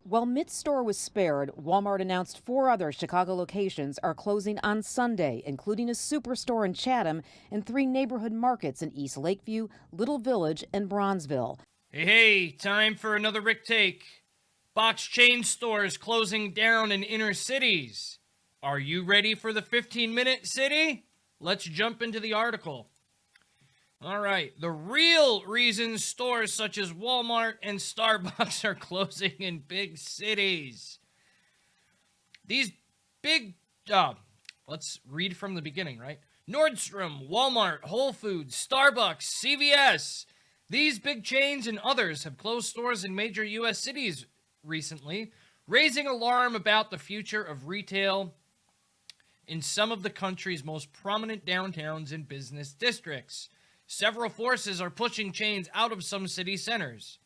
While Mitt's store was spared, Walmart announced 4 other Chicago locations are closing on Sunday, including a superstore in Chatham and 3 neighborhood markets in East Lakeview, Little Village, and Bronzeville. Hey, time for another Rick Take. Box chain stores closing down in inner cities. Are you ready for the 15-minute city? Let's jump into the article. All right, the real reason stores such as Walmart and Starbucks are closing in big cities. These big, let's read from the beginning, right? Nordstrom, Walmart, Whole Foods, Starbucks, CVS. These big chains and others have closed stores in major U.S. cities recently, raising alarm about the future of retail in some of the country's most prominent downtowns and business districts. Several forces are pushing chains out of some city centers.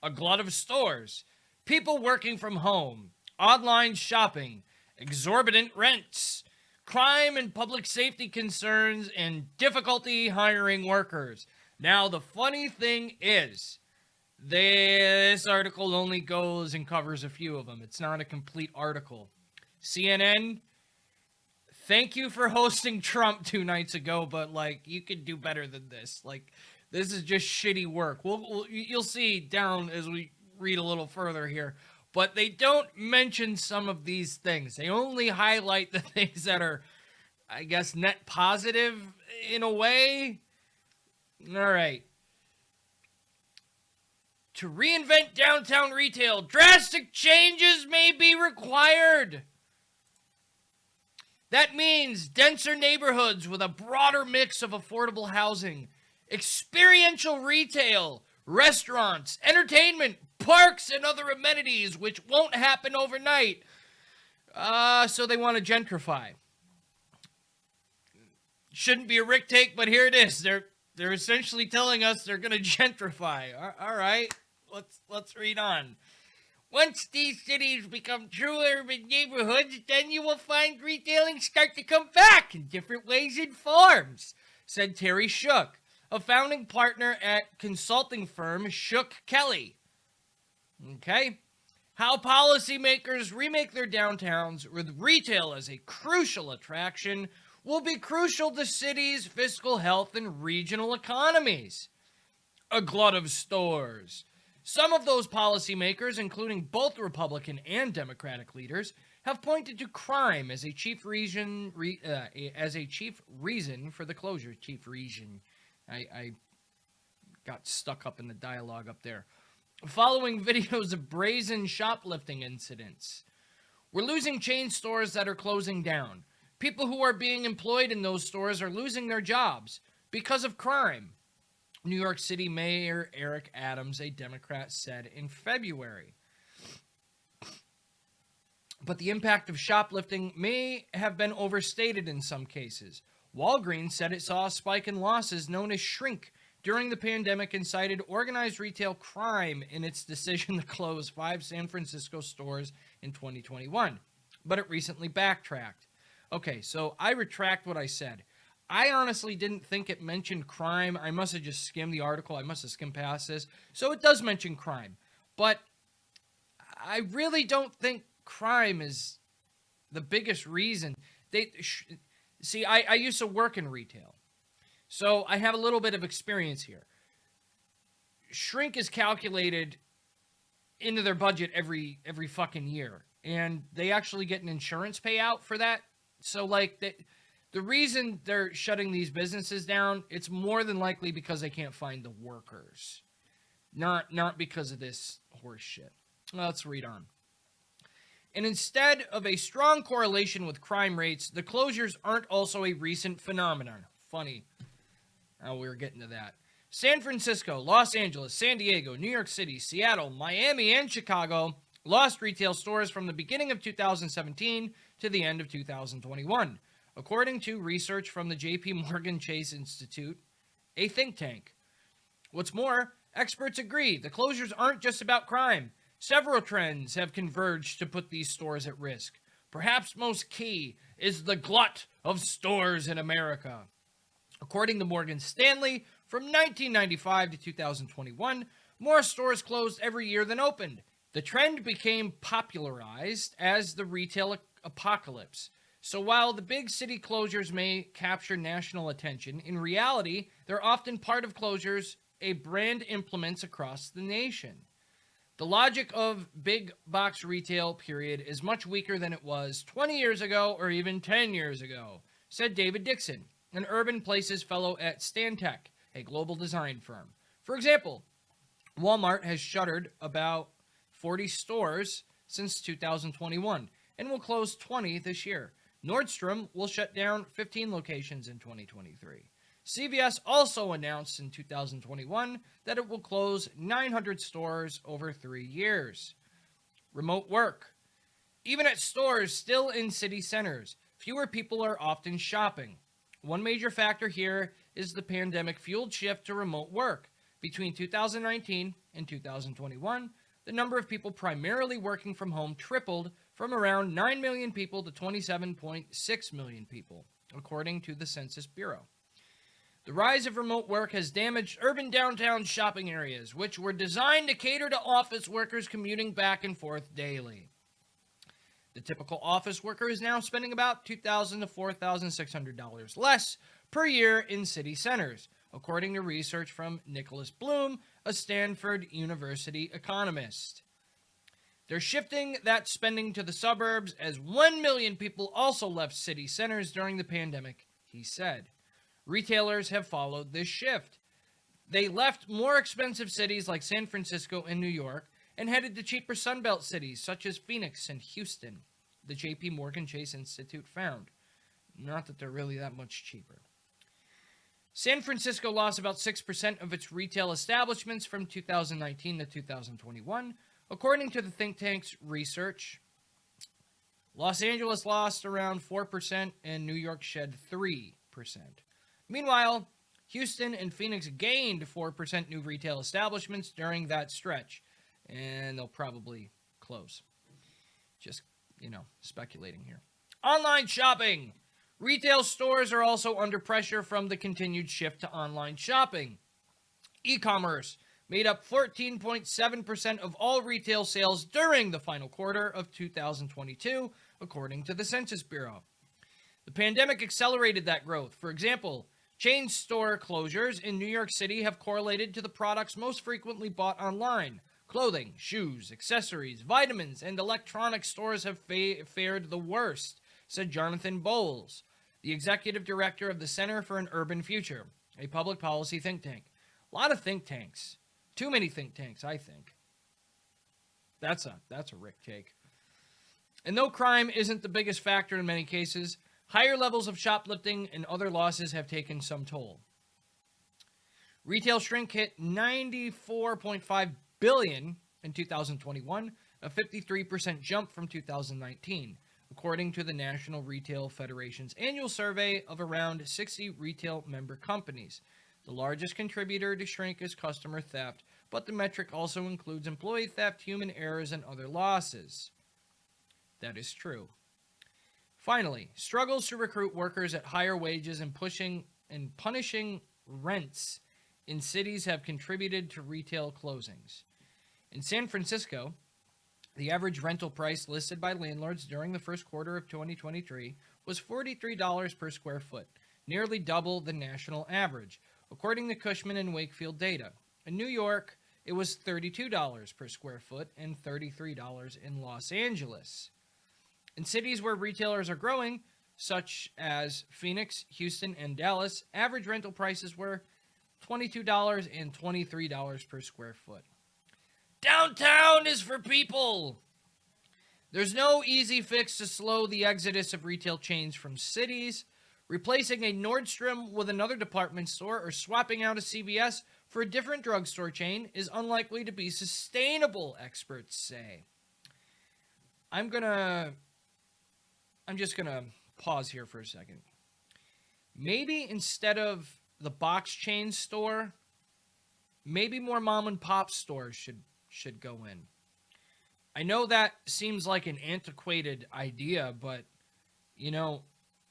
A glut of stores, people working from home, online shopping, exorbitant rents, crime and public safety concerns, and difficulty hiring workers. Now, the funny thing is, this article only goes and covers a few of them. It's not a complete article. CNN, thank you for hosting Trump 2 nights ago, but, you could do better than this. This is just shitty work. You'll see down as we read a little further here. But they don't mention some of these things. They only highlight the things that are, I guess, net positive in a way. All right. To reinvent downtown retail, drastic changes may be required. That means denser neighborhoods with a broader mix of affordable housing, experiential retail, restaurants, entertainment, parks, and other amenities, which won't happen overnight. So they want to gentrify. Shouldn't be a Rick Take, but here it is. They're essentially telling us they're going to gentrify. All right, let's read on. Once these cities become true urban neighborhoods, then you will find retailing start to come back in different ways and forms, said Terry Shook, a founding partner at consulting firm Shook Kelly. Okay? How policymakers remake their downtowns with retail as a crucial attraction will be crucial to cities' fiscal health and regional economies. A glut of stores. Some of those policymakers, including both Republican and Democratic leaders, have pointed to crime as a chief reason for the closure. Chief reason. I got stuck up in the dialogue up there. Following videos of brazen shoplifting incidents. We're losing chain stores that are closing down. People who are being employed in those stores are losing their jobs because of crime. New York City Mayor Eric Adams, a Democrat, said in February. But the impact of shoplifting may have been overstated in some cases. Walgreens said it saw a spike in losses known as shrink during the pandemic and cited organized retail crime in its decision to close 5 San Francisco stores in 2021. But it recently backtracked. Okay, so I retract what I said. I honestly didn't think it mentioned crime. I must have just skimmed the article. I must have skimmed past this. So it does mention crime. But I really don't think crime is the biggest reason. See, I used to work in retail. So I have a little bit of experience here. Shrink is calculated into their budget every fucking year. And they actually get an insurance payout for that. So, the reason they're shutting these businesses down, it's more than likely because they can't find the workers. Not because of this horse shit. Let's read on. And instead of a strong correlation with crime rates, the closures aren't also a recent phenomenon. Funny how we're getting to that. San Francisco, Los Angeles, San Diego, New York City, Seattle, Miami, and Chicago lost retail stores from the beginning of 2017 to the end of 2021. According to research from the J.P. Morgan Chase Institute, a think tank. What's more, experts agree the closures aren't just about crime. Several trends have converged to put these stores at risk. Perhaps most key is the glut of stores in America. According to Morgan Stanley, from 1995 to 2021, more stores closed every year than opened. The trend became popularized as the retail apocalypse. So while the big city closures may capture national attention, in reality, they're often part of closures a brand implements across the nation. The logic of big box retail, period, is much weaker than it was 20 years ago or even 10 years ago, said David Dixon, an urban places fellow at Stantec, a global design firm. For example, Walmart has shuttered about 40 stores since 2021 and will close 20 this year. Nordstrom will shut down 15 locations in 2023. CVS also announced in 2021 that it will close 900 stores over 3 years. Remote work. Even at stores still in city centers, fewer people are often shopping. One major factor here is the pandemic-fueled shift to remote work. Between 2019 and 2021, the number of people primarily working from home tripled from around 9 million people to 27.6 million people, according to the Census Bureau. The rise of remote work has damaged urban downtown shopping areas, which were designed to cater to office workers commuting back and forth daily. The typical office worker is now spending about $2,000 to $4,600 less per year in city centers, according to research from Nicholas Bloom, a Stanford University economist. They're shifting that spending to the suburbs as 1 million people also left city centers during the pandemic, he said. Retailers have followed this shift. They left more expensive cities like San Francisco and New York and headed to cheaper Sunbelt cities such as Phoenix and Houston, the J.P. Morgan Chase Institute found. Not that they're really that much cheaper. San Francisco lost about 6% of its retail establishments from 2019 to 2021, according to the think tank's research. Los Angeles lost around 4%, and New York shed 3%. Meanwhile, Houston and Phoenix gained 4% new retail establishments during that stretch, and they'll probably close. Just, speculating here. Online shopping. Retail stores are also under pressure from the continued shift to online shopping. E-commerce made up 14.7% of all retail sales during the final quarter of 2022, according to the Census Bureau. The pandemic accelerated that growth. For example, chain store closures in New York City have correlated to the products most frequently bought online. Clothing, shoes, accessories, vitamins, and electronic stores have fared the worst, said Jonathan Bowles, the executive director of the Center for an Urban Future, a public policy think tank. A lot of think tanks. Too many think tanks, I think. That's a Rick take. And though crime isn't the biggest factor in many cases, higher levels of shoplifting and other losses have taken some toll. Retail shrink hit $94.5 billion in 2021, a 53% jump from 2019, according to the National Retail Federation's annual survey of around 60 retail member companies. The largest contributor to shrink is customer theft, but the metric also includes employee theft, human errors, and other losses. That is true. Finally, struggles to recruit workers at higher wages and punishing rents in cities have contributed to retail closings. In San Francisco, the average rental price listed by landlords during the first quarter of 2023 was $43 per square foot, nearly double the national average, according to Cushman and Wakefield data. In New York, it was $32 per square foot and $33 in Los Angeles. In cities where retailers are growing, such as Phoenix, Houston, and Dallas, average rental prices were $22 and $23 per square foot. Downtown is for people! There's no easy fix to slow the exodus of retail chains from cities. Replacing a Nordstrom with another department store or swapping out a CVS for a different drugstore chain is unlikely to be sustainable, experts say. I'm just going to pause here for a second. Maybe instead of the box chain store, maybe more mom and pop stores should go in. I know that seems like an antiquated idea, but,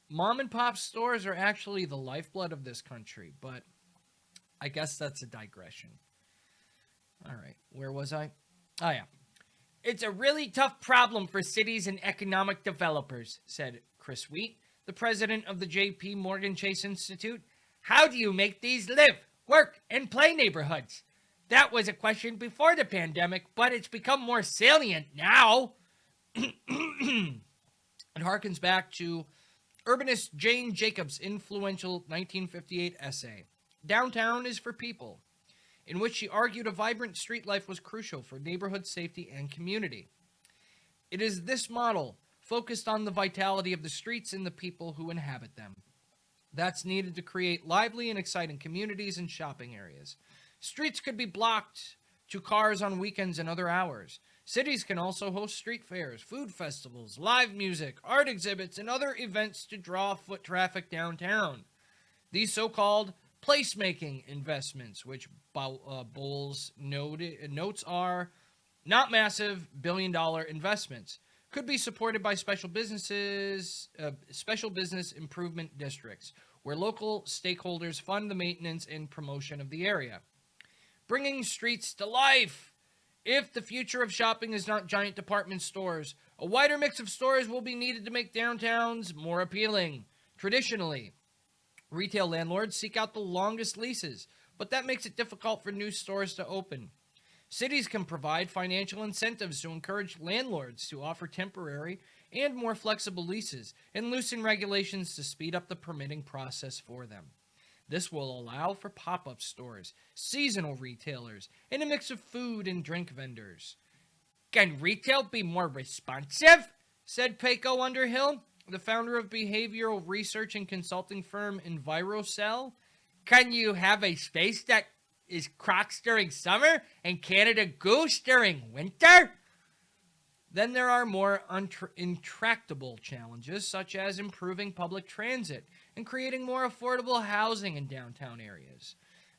mom and pop stores are actually the lifeblood of this country, but I guess that's a digression. All right, where was I? Oh, yeah. It's a really tough problem for cities and economic developers, said Chris Wheat, the president of the J.P. Morgan Chase Institute. How do you make these live, work, and play neighborhoods? That was a question before the pandemic, but it's become more salient now. It harkens back to urbanist Jane Jacobs' influential 1958 essay, Downtown is for People, in which she argued a vibrant street life was crucial for neighborhood safety and community. It is this model, focused on the vitality of the streets and the people who inhabit them, that's needed to create lively and exciting communities and shopping areas. Streets could be blocked to cars on weekends and other hours. Cities can also host street fairs, food festivals, live music, art exhibits, and other events to draw foot traffic downtown. These so-called placemaking investments, which Bowles notes are not massive billion-dollar investments, could be supported by special business improvement districts, where local stakeholders fund the maintenance and promotion of the area. Bringing streets to life. If the future of shopping is not giant department stores, a wider mix of stores will be needed to make downtowns more appealing. Traditionally, retail landlords seek out the longest leases, but that makes it difficult for new stores to open. Cities can provide financial incentives to encourage landlords to offer temporary and more flexible leases and loosen regulations to speed up the permitting process for them. This will allow for pop-up stores, seasonal retailers, and a mix of food and drink vendors. Can retail be more responsive? Said Paco Underhill, the founder of behavioral research and consulting firm EnviroCell. Can you have a space that is Crocs during summer and Canada Goose during winter? Then there are more intractable challenges, such as improving public transit and creating more affordable housing in downtown areas.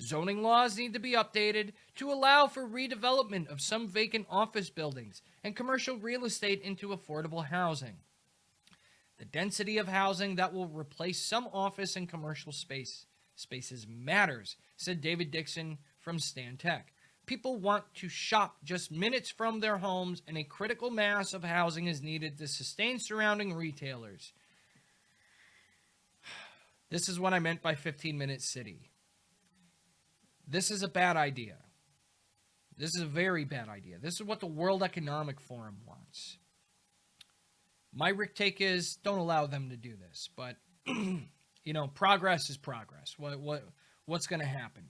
Zoning laws need to be updated to allow for redevelopment of some vacant office buildings and commercial real estate into affordable housing. The density of housing that will replace some office and commercial spaces matters, said David Dixon from Stantec. People want to shop just minutes from their homes, and a critical mass of housing is needed to sustain surrounding retailers. This is what I meant by 15-minute city. This is a bad idea. This is a very bad idea. This is what the World Economic Forum wants. My take is, don't allow them to do this. But, progress is progress. What's going to happen?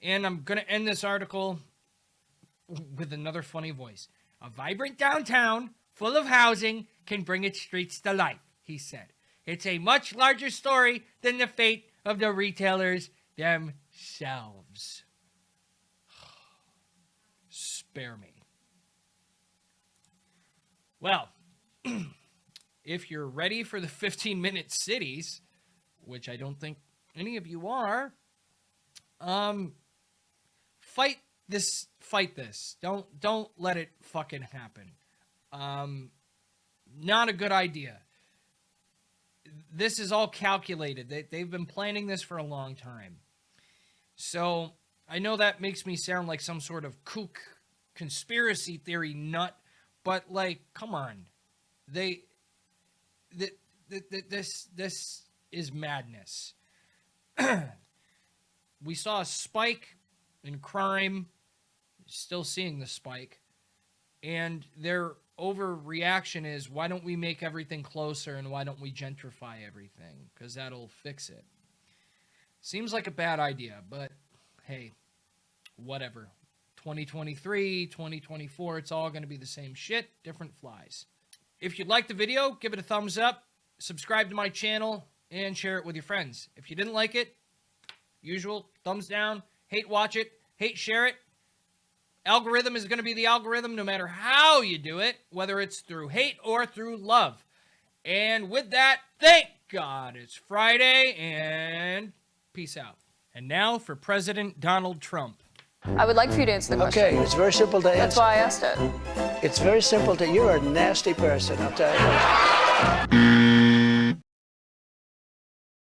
And I'm going to end this article with another funny voice. A vibrant downtown full of housing can bring its streets to life, he said. It's a much larger story than the fate of the retailers themselves. Spare me. Well, if you're ready for the 15-minute cities, which I don't think any of you are, fight this. Don't let it fucking happen. Not a good idea. This is all calculated. They've been planning this for a long time. So I know that makes me sound like some sort of kook conspiracy theory nut, but come on. This is madness. We saw a spike in crime, still seeing the spike, and their overreaction is, why don't we make everything closer and why don't we gentrify everything? Because that'll fix it. Seems like a bad idea, but hey, whatever. 2023, 2024, it's all going to be the same shit, different flies. If you liked the video, give it a thumbs up, subscribe to my channel, and share it with your friends. If you didn't like it, usual, thumbs down, hate watch it, hate share it. Algorithm is going to be the algorithm no matter how you do it, whether it's through hate or through love. And with that, thank God it's Friday, and peace out. And now for President Donald Trump. I would like for you to answer the question. Okay, it's very simple to answer. That's why I asked it. It's very simple to, you're a nasty person, I'll tell you.